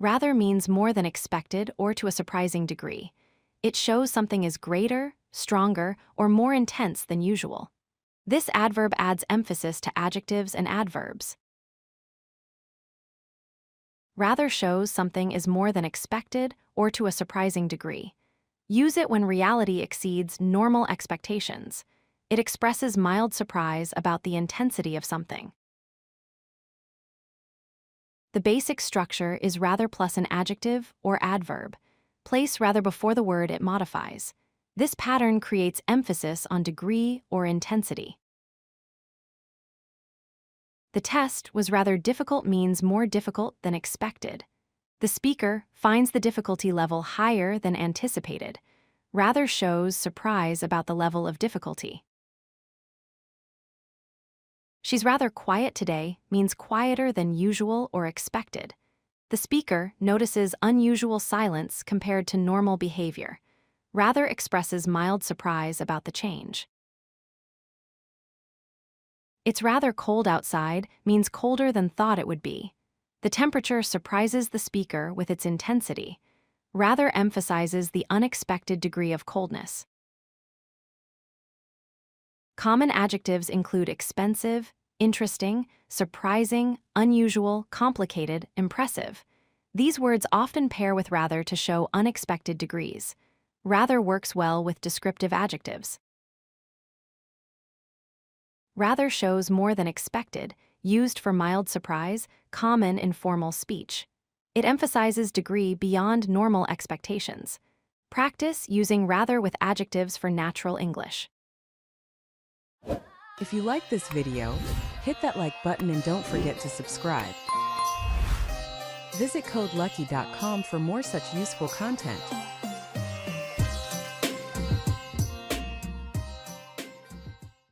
Rather means more than expected or to a surprising degree. It shows something is greater, stronger, or more intense than usual. This adverb adds emphasis to adjectives and adverbs. Rather shows something is more than expected or to a surprising degree. Use it when reality exceeds normal expectations. It expresses mild surprise about the intensity of something. The basic structure is rather plus an adjective or adverb. Place rather before the word it modifies. This pattern creates emphasis on degree or intensity. The test was rather difficult means more difficult than expected. The speaker finds the difficulty level higher than anticipated. Rather shows surprise about the level of difficulty. She's rather quiet today means quieter than usual or expected. The speaker notices unusual silence compared to normal behavior. Rather expresses mild surprise about the change. It's rather cold outside means colder than thought it would be. The temperature surprises the speaker with its intensity. Rather emphasizes the unexpected degree of coldness. Common adjectives include expensive, interesting, surprising, unusual, complicated, impressive. These words often pair with rather to show unexpected degrees. Rather works well with descriptive adjectives. Rather shows more than expected, used for mild surprise, common in formal speech. It emphasizes degree beyond normal expectations. Practice using rather with adjectives for natural English. If you like this video, hit that like button and don't forget to subscribe. Visit codelucky.com for more such useful content.